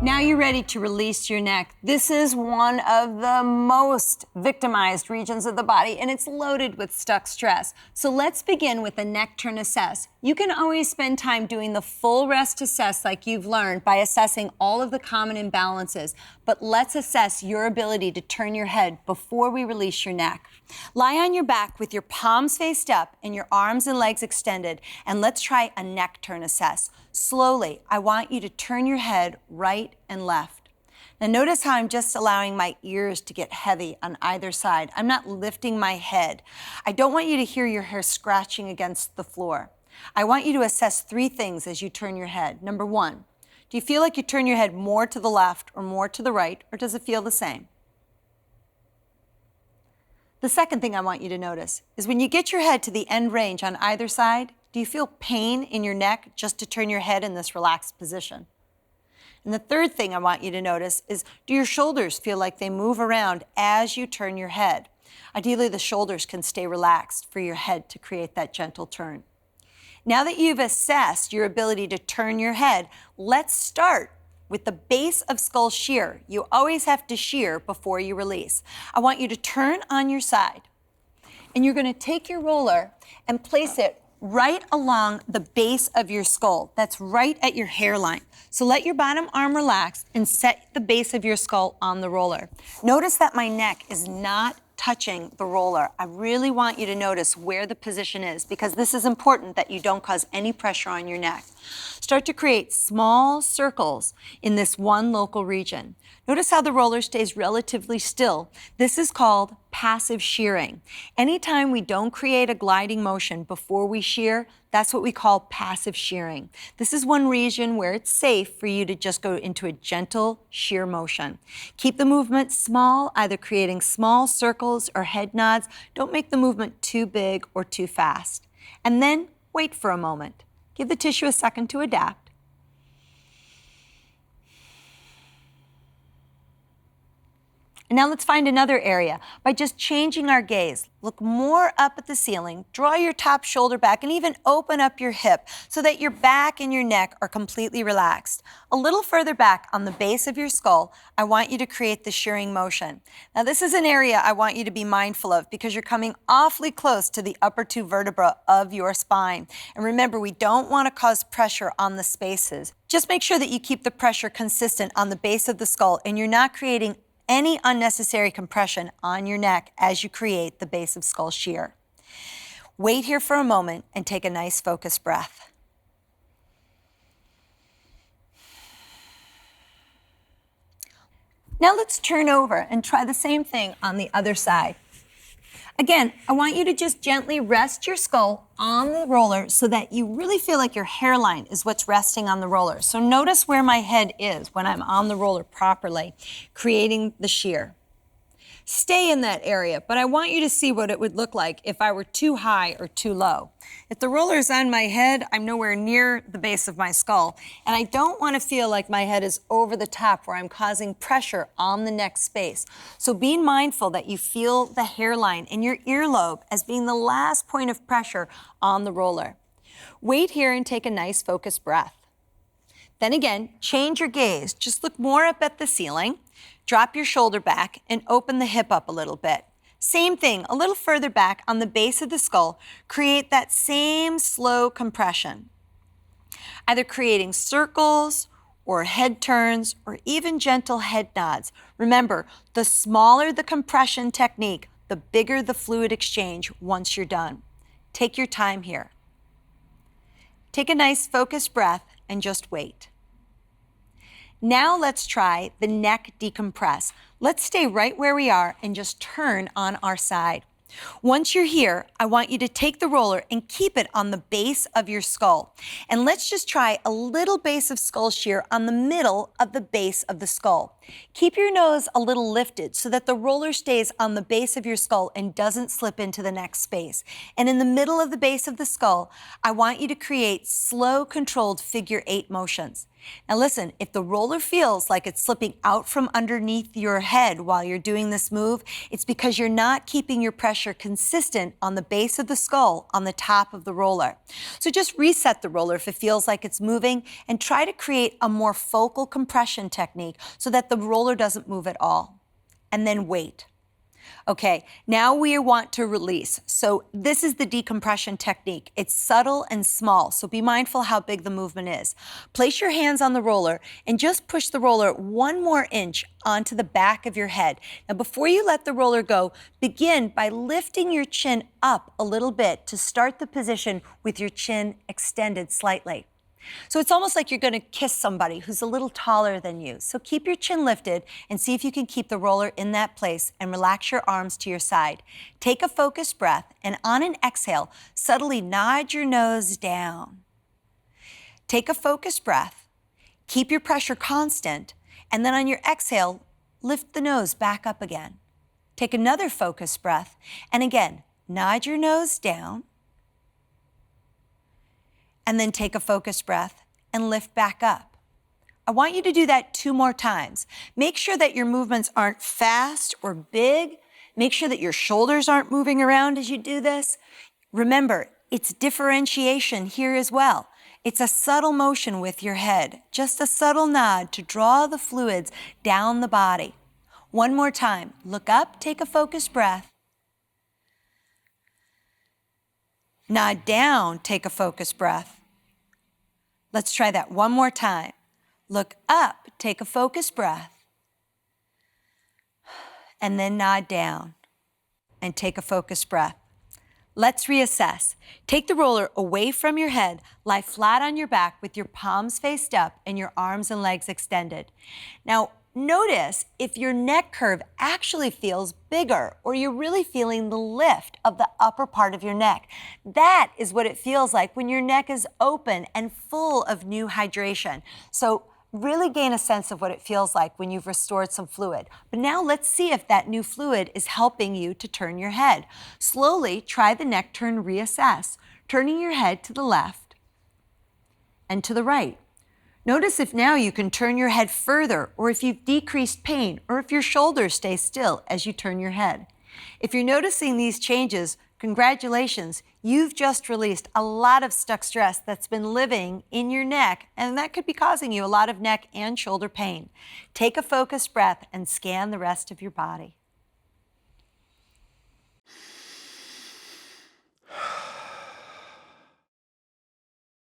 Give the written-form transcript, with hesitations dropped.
Now you're ready to release your neck. This is one of the most victimized regions of the body, and it's loaded with stuck stress. So let's begin with the neck turn assess. You can always spend time doing the full rest assess like you've learned by assessing all of the common imbalances, but let's assess your ability to turn your head before we release your neck. Lie on your back with your palms faced up and your arms and legs extended, and let's try a neck turn assess. Slowly, I want you to turn your head right and left. Now notice how I'm just allowing my ears to get heavy on either side. I'm not lifting my head. I don't want you to hear your hair scratching against the floor. I want you to assess 3 things as you turn your head. Number 1, do you feel like you turn your head more to the left or more to the right, or does it feel the same? The second thing I want you to notice is when you get your head to the end range on either side, do you feel pain in your neck just to turn your head in this relaxed position? And the third thing I want you to notice is, do your shoulders feel like they move around as you turn your head? Ideally, the shoulders can stay relaxed for your head to create that gentle turn. Now that you've assessed your ability to turn your head, let's start with the base of skull shear. You always have to shear before you release. I want you to turn on your side, and you're going to take your roller and place it right along the base of your skull. That's right at your hairline. So let your bottom arm relax and set the base of your skull on the roller. Notice that my neck is not touching the roller. I really want you to notice where the position is, because this is important that you don't cause any pressure on your neck. Start to create small circles in this one local region. Notice how the roller stays relatively still. This is called passive shearing. Anytime we don't create a gliding motion before we shear, that's what we call passive shearing. This is one region where it's safe for you to just go into a gentle shear motion. Keep the movement small, either creating small circles or head nods. Don't make the movement too big or too fast. And then wait for a moment. Give the tissue a second to adapt. And now let's find another area by just changing our gaze. Look more up at the ceiling, draw your top shoulder back, and even open up your hip so that your back and your neck are completely relaxed. A little further back on the base of your skull, I want you to create the shearing motion. Now this is an area I want you to be mindful of because you're coming awfully close to the upper 2 vertebrae of your spine. And remember, we don't want to cause pressure on the spaces. Just make sure that you keep the pressure consistent on the base of the skull and you're not creating any unnecessary compression on your neck as you create the base of skull shear. Wait here for a moment and take a nice focused breath. Now let's turn over and try the same thing on the other side. Again, I want you to just gently rest your skull on the roller so that you really feel like your hairline is what's resting on the roller. So notice where my head is when I'm on the roller properly, creating the shear. Stay in that area, but I want you to see what it would look like if I were too high or too low. If the roller is on my head, I'm nowhere near the base of my skull, and I don't want to feel like my head is over the top where I'm causing pressure on the neck space. So be mindful that you feel the hairline in your earlobe as being the last point of pressure on the roller. Wait here and take a nice focused breath. Then again, change your gaze. Just look more up at the ceiling. Drop your shoulder back and open the hip up a little bit. Same thing, a little further back on the base of the skull, create that same slow compression. Either creating circles or head turns or even gentle head nods. Remember, the smaller the compression technique, the bigger the fluid exchange once you're done. Take your time here. Take a nice focused breath and just wait. Now let's try the neck decompress. Let's stay right where we are and just turn on our side. Once you're here, I want you to take the roller and keep it on the base of your skull. And let's just try a little base of skull shear on the middle of the base of the skull. Keep your nose a little lifted so that the roller stays on the base of your skull and doesn't slip into the next space. And in the middle of the base of the skull, I want you to create slow, controlled figure 8 motions. Now listen, if the roller feels like it's slipping out from underneath your head while you're doing this move, it's because you're not keeping your pressure consistent on the base of the skull on the top of the roller. So just reset the roller if it feels like it's moving and try to create a more focal compression technique so that the roller doesn't move at all. And then wait. Okay, now we want to release. So this is the decompression technique. It's subtle and small, so be mindful how big the movement is. Place your hands on the roller and just push the roller 1 more inch onto the back of your head. Now before you let the roller go, begin by lifting your chin up a little bit to start the position with your chin extended slightly. So it's almost like you're going to kiss somebody who's a little taller than you. So keep your chin lifted and see if you can keep the roller in that place and relax your arms to your side. Take a focused breath and on an exhale, subtly nod your nose down. Take a focused breath, keep your pressure constant, and then on your exhale, lift the nose back up again. Take another focused breath and again, nod your nose down. And then take a focused breath and lift back up. I want you to do that 2 more times. Make sure that your movements aren't fast or big. Make sure that your shoulders aren't moving around as you do this. Remember, it's differentiation here as well. It's a subtle motion with your head, just a subtle nod to draw the fluids down the body. 1 more time. Look up, take a focused breath. Nod down, take a focused breath. Let's try that 1 more time. Look up, take a focused breath. And then nod down and take a focused breath. Let's reassess. Take the roller away from your head, lie flat on your back with your palms faced up and your arms and legs extended. Now, notice if your neck curve actually feels bigger or you're really feeling the lift of the upper part of your neck. That is what it feels like when your neck is open and full of new hydration. So really gain a sense of what it feels like when you've restored some fluid. But now let's see if that new fluid is helping you to turn your head. Slowly try the neck turn reassess, turning your head to the left and to the right. Notice if now you can turn your head further, or if you've decreased pain, or if your shoulders stay still as you turn your head. If you're noticing these changes, congratulations, you've just released a lot of stuck stress that's been living in your neck, and that could be causing you a lot of neck and shoulder pain. Take a focused breath and scan the rest of your body.